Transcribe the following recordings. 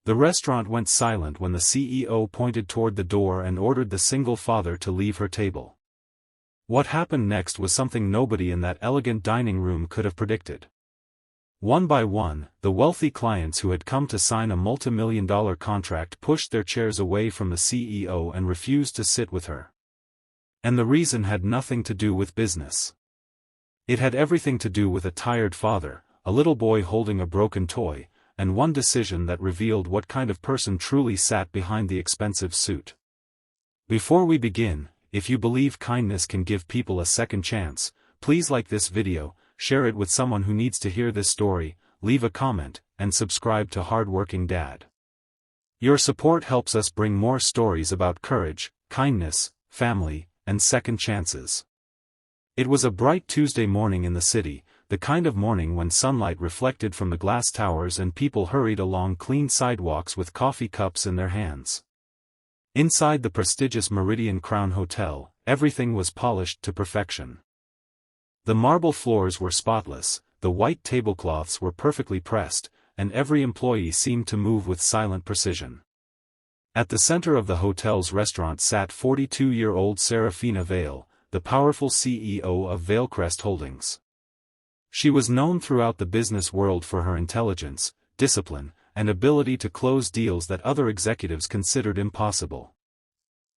The restaurant went silent when the CEO pointed toward the door and ordered the single father to leave her table. What happened next was something nobody in that elegant dining room could have predicted. One by one, the wealthy clients who had come to sign a multi-million-dollar contract pushed their chairs away from the CEO and refused to sit with her. And the reason had nothing to do with business. It had everything to do with a tired father, a little boy holding a broken toy, and one decision that revealed what kind of person truly sat behind the expensive suit. Before we begin, if you believe kindness can give people a second chance, please like this video, share it with someone who needs to hear this story, leave a comment, and subscribe to Hardworking Dad. Your support helps us bring more stories about courage, kindness, family, and second chances. It was a bright Tuesday morning in the city, the kind of morning when sunlight reflected from the glass towers and people hurried along clean sidewalks with coffee cups in their hands. Inside the prestigious Meridian Crown Hotel, everything was polished to perfection. The marble floors were spotless, the white tablecloths were perfectly pressed, and every employee seemed to move with silent precision. At the center of the hotel's restaurant sat 42-year-old Serafina Vale, the powerful CEO of Valecrest Holdings. She was known throughout the business world for her intelligence, discipline, and ability to close deals that other executives considered impossible.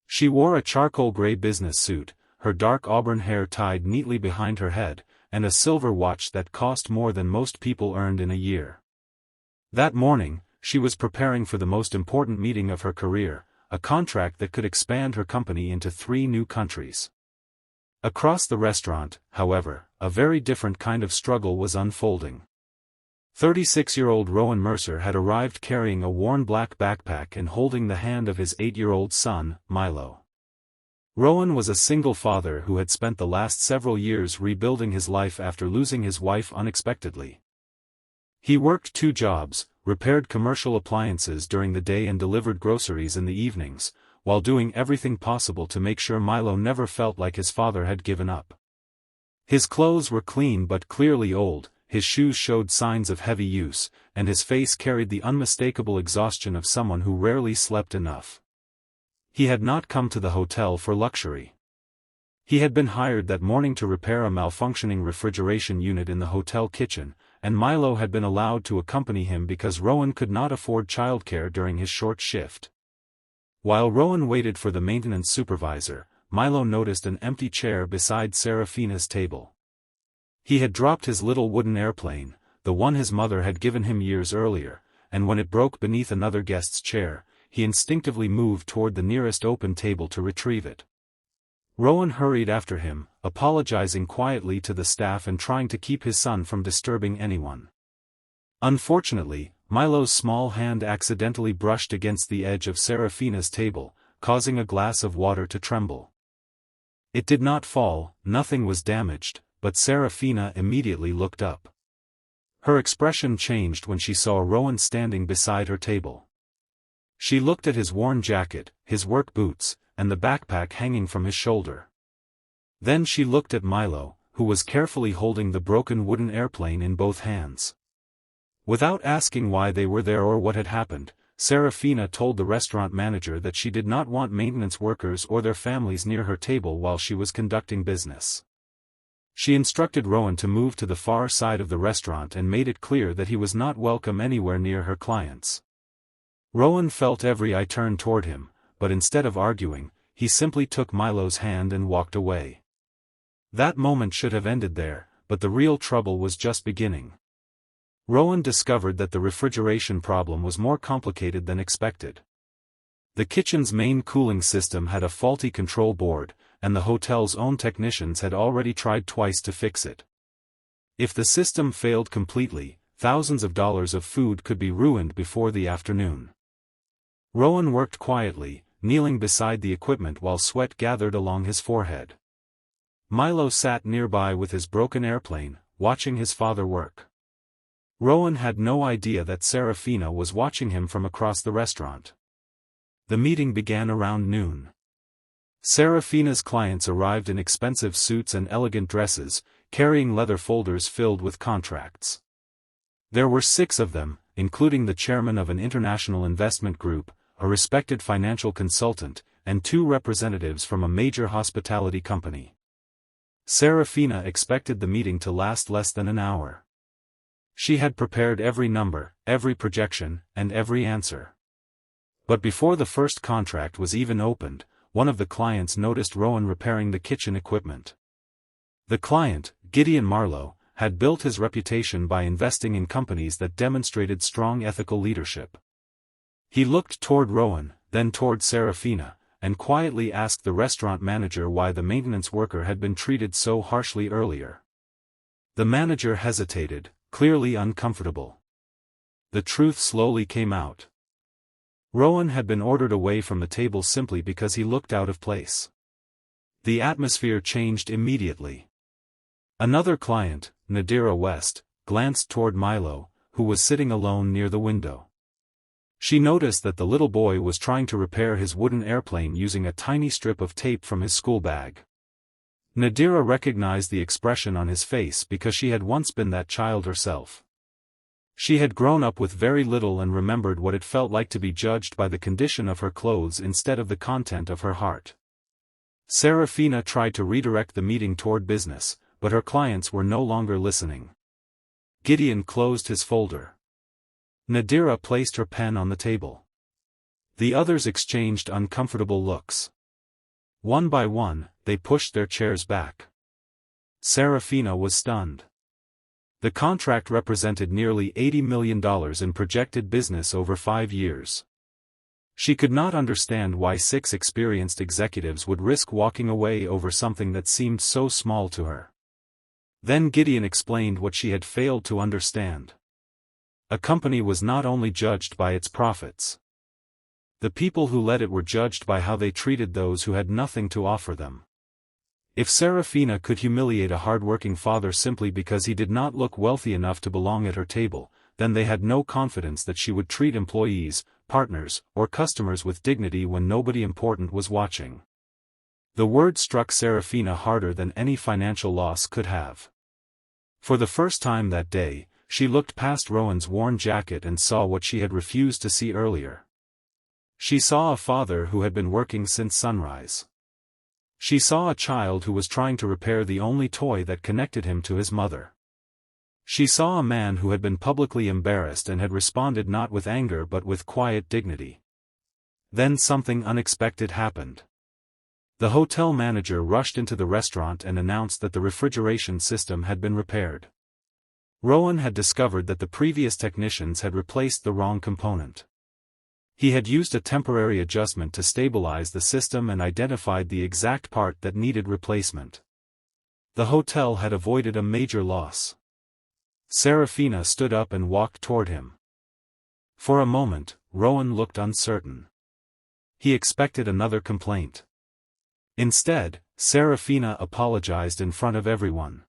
She wore a charcoal gray business suit, her dark auburn hair tied neatly behind her head, and a silver watch that cost more than most people earned in a year. That morning, she was preparing for the most important meeting of her career, a contract that could expand her company into 3 new countries. Across the restaurant, however, a very different kind of struggle was unfolding. 36-year-old Rowan Mercer had arrived carrying a worn black backpack and holding the hand of his 8-year-old son, Milo. Rowan was a single father who had spent the last several years rebuilding his life after losing his wife unexpectedly. He worked 2 jobs, repaired commercial appliances during the day and delivered groceries in the evenings, while doing everything possible to make sure Milo never felt like his father had given up. His clothes were clean but clearly old, his shoes showed signs of heavy use, and his face carried the unmistakable exhaustion of someone who rarely slept enough. He had not come to the hotel for luxury. He had been hired that morning to repair a malfunctioning refrigeration unit in the hotel kitchen, and Milo had been allowed to accompany him because Rowan could not afford childcare during his short shift. While Rowan waited for the maintenance supervisor, Milo noticed an empty chair beside Serafina's table. He had dropped his little wooden airplane, the one his mother had given him years earlier, and when it broke beneath another guest's chair, he instinctively moved toward the nearest open table to retrieve it. Rowan hurried after him, apologizing quietly to the staff and trying to keep his son from disturbing anyone. Unfortunately, Milo's small hand accidentally brushed against the edge of Serafina's table, causing a glass of water to tremble. It did not fall, nothing was damaged, but Serafina immediately looked up. Her expression changed when she saw Rowan standing beside her table. She looked at his worn jacket, his work boots, and the backpack hanging from his shoulder. Then she looked at Milo, who was carefully holding the broken wooden airplane in both hands. Without asking why they were there or what had happened, Serafina told the restaurant manager that she did not want maintenance workers or their families near her table while she was conducting business. She instructed Rowan to move to the far side of the restaurant and made it clear that he was not welcome anywhere near her clients. Rowan felt every eye turn toward him, but instead of arguing, he simply took Milo's hand and walked away. That moment should have ended there, but the real trouble was just beginning. Rowan discovered that the refrigeration problem was more complicated than expected. The kitchen's main cooling system had a faulty control board, and the hotel's own technicians had already tried twice to fix it. If the system failed completely, thousands of dollars of food could be ruined before the afternoon. Rowan worked quietly, kneeling beside the equipment while sweat gathered along his forehead. Milo sat nearby with his broken airplane, watching his father work. Rowan had no idea that Serafina was watching him from across the restaurant. The meeting began around noon. Serafina's clients arrived in expensive suits and elegant dresses, carrying leather folders filled with contracts. There were 6 of them, including the chairman of an international investment group, a respected financial consultant, and 2 representatives from a major hospitality company. Serafina expected the meeting to last less than an hour. She had prepared every number, every projection, and every answer. But before the first contract was even opened, one of the clients noticed Rowan repairing the kitchen equipment. The client, Gideon Milo, had built his reputation by investing in companies that demonstrated strong ethical leadership. He looked toward Rowan, then toward Serafina, and quietly asked the restaurant manager why the maintenance worker had been treated so harshly earlier. The manager hesitated, clearly uncomfortable. The truth slowly came out. Rowan had been ordered away from the table simply because he looked out of place. The atmosphere changed immediately. Another client, Nadira West, glanced toward Milo, who was sitting alone near the window. She noticed that the little boy was trying to repair his wooden airplane using a tiny strip of tape from his school bag. Nadira recognized the expression on his face because she had once been that child herself. She had grown up with very little and remembered what it felt like to be judged by the condition of her clothes instead of the content of her heart. Serafina tried to redirect the meeting toward business, but her clients were no longer listening. Gideon closed his folder. Nadira placed her pen on the table. The others exchanged uncomfortable looks. One by one, they pushed their chairs back. Serafina was stunned. The contract represented nearly $80 million in projected business over 5 years. She could not understand why 6 experienced executives would risk walking away over something that seemed so small to her. Then Gideon explained what she had failed to understand. A company was not only judged by its profits. The people who led it were judged by how they treated those who had nothing to offer them. If Serafina could humiliate a hardworking father simply because he did not look wealthy enough to belong at her table, then they had no confidence that she would treat employees, partners, or customers with dignity when nobody important was watching. The word struck Serafina harder than any financial loss could have. For the first time that day, she looked past Rowan's worn jacket and saw what she had refused to see earlier. She saw a father who had been working since sunrise. She saw a child who was trying to repair the only toy that connected him to his mother. She saw a man who had been publicly embarrassed and had responded not with anger but with quiet dignity. Then something unexpected happened. The hotel manager rushed into the restaurant and announced that the refrigeration system had been repaired. Rowan had discovered that the previous technicians had replaced the wrong component. He had used a temporary adjustment to stabilize the system and identified the exact part that needed replacement. The hotel had avoided a major loss. Serafina stood up and walked toward him. For a moment, Rowan looked uncertain. He expected another complaint. Instead, Serafina apologized in front of everyone.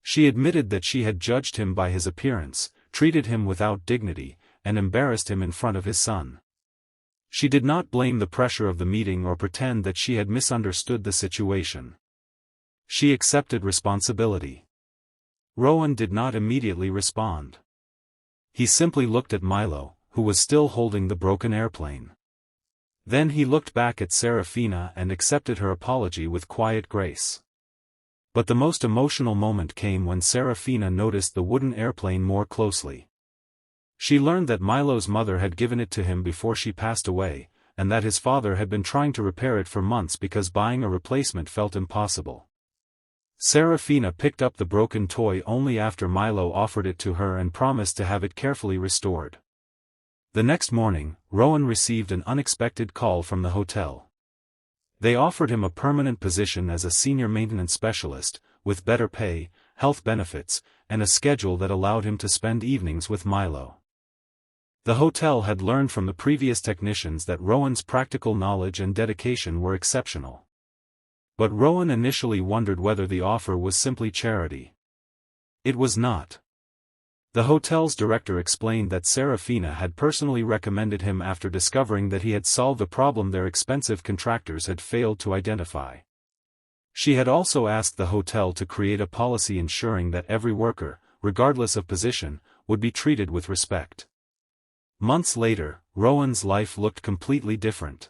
She admitted that she had judged him by his appearance, treated him without dignity, and embarrassed him in front of his son. She did not blame the pressure of the meeting or pretend that she had misunderstood the situation. She accepted responsibility. Rowan did not immediately respond. He simply looked at Milo, who was still holding the broken airplane. Then he looked back at Serafina and accepted her apology with quiet grace. But the most emotional moment came when Serafina noticed the wooden airplane more closely. She learned that Milo's mother had given it to him before she passed away, and that his father had been trying to repair it for months because buying a replacement felt impossible. Serafina picked up the broken toy only after Milo offered it to her and promised to have it carefully restored. The next morning, Rowan received an unexpected call from the hotel. They offered him a permanent position as a senior maintenance specialist, with better pay, health benefits, and a schedule that allowed him to spend evenings with Milo. The hotel had learned from the previous technicians that Rowan's practical knowledge and dedication were exceptional. But Rowan initially wondered whether the offer was simply charity. It was not. The hotel's director explained that Serafina had personally recommended him after discovering that he had solved a problem their expensive contractors had failed to identify. She had also asked the hotel to create a policy ensuring that every worker, regardless of position, would be treated with respect. Months later, Rowan's life looked completely different.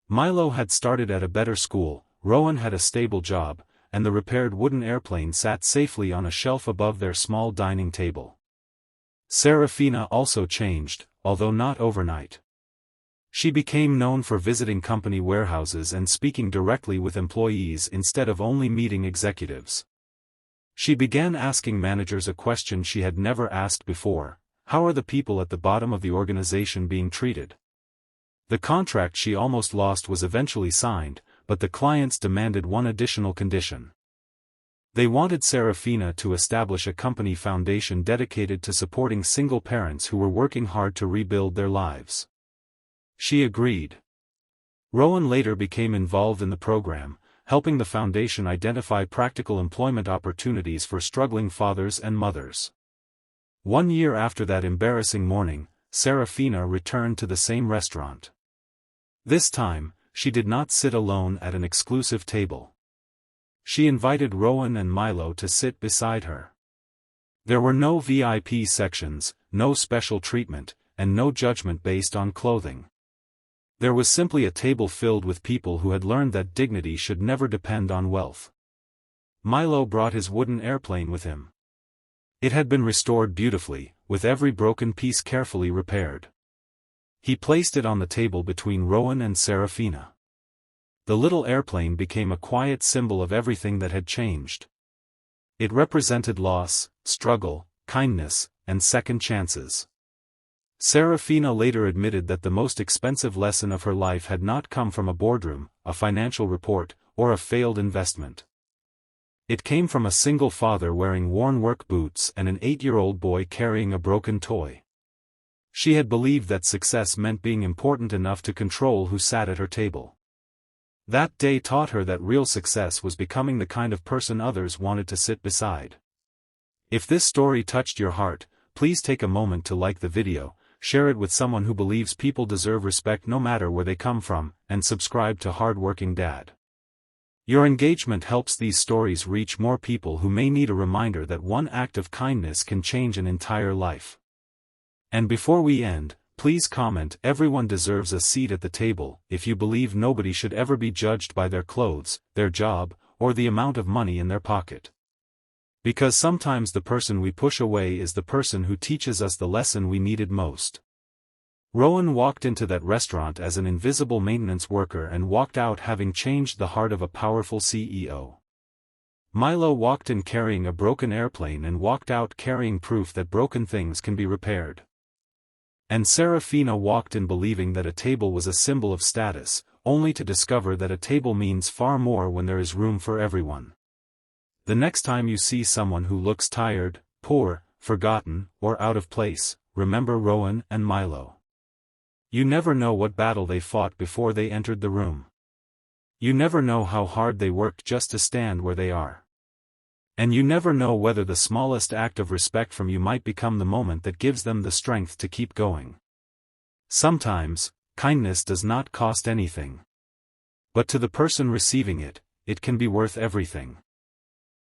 Milo had started at a better school, Rowan had a stable job, and the repaired wooden airplane sat safely on a shelf above their small dining table. Serafina also changed, although not overnight. She became known for visiting company warehouses and speaking directly with employees instead of only meeting executives. She began asking managers a question she had never asked before: how are the people at the bottom of the organization being treated? The contract she almost lost was eventually signed, but the clients demanded one additional condition. They wanted Serafina to establish a company foundation dedicated to supporting single parents who were working hard to rebuild their lives. She agreed. Rowan later became involved in the program, helping the foundation identify practical employment opportunities for struggling fathers and mothers. 1 year after that embarrassing morning, Serafina returned to the same restaurant. This time, she did not sit alone at an exclusive table. She invited Rowan and Milo to sit beside her. There were no VIP sections, no special treatment, and no judgment based on clothing. There was simply a table filled with people who had learned that dignity should never depend on wealth. Milo brought his wooden airplane with him. It had been restored beautifully, with every broken piece carefully repaired. He placed it on the table between Rowan and Serafina. The little airplane became a quiet symbol of everything that had changed. It represented loss, struggle, kindness, and second chances. Serafina later admitted that the most expensive lesson of her life had not come from a boardroom, a financial report, or a failed investment. It came from a single father wearing worn work boots and an 8-year-old boy carrying a broken toy. She had believed that success meant being important enough to control who sat at her table. That day taught her that real success was becoming the kind of person others wanted to sit beside. If this story touched your heart, please take a moment to like the video, share it with someone who believes people deserve respect no matter where they come from, and subscribe to Hardworking Dad. Your engagement helps these stories reach more people who may need a reminder that one act of kindness can change an entire life. And before we end, please comment "Everyone deserves a seat at the table" if you believe nobody should ever be judged by their clothes, their job, or the amount of money in their pocket. Because sometimes the person we push away is the person who teaches us the lesson we needed most. Rowan walked into that restaurant as an invisible maintenance worker and walked out having changed the heart of a powerful CEO. Milo walked in carrying a broken airplane and walked out carrying proof that broken things can be repaired. And Serafina walked in believing that a table was a symbol of status, only to discover that a table means far more when there is room for everyone. The next time you see someone who looks tired, poor, forgotten, or out of place, remember Rowan and Milo. You never know what battle they fought before they entered the room. You never know how hard they worked just to stand where they are. And you never know whether the smallest act of respect from you might become the moment that gives them the strength to keep going. Sometimes, kindness does not cost anything. But to the person receiving it, it can be worth everything.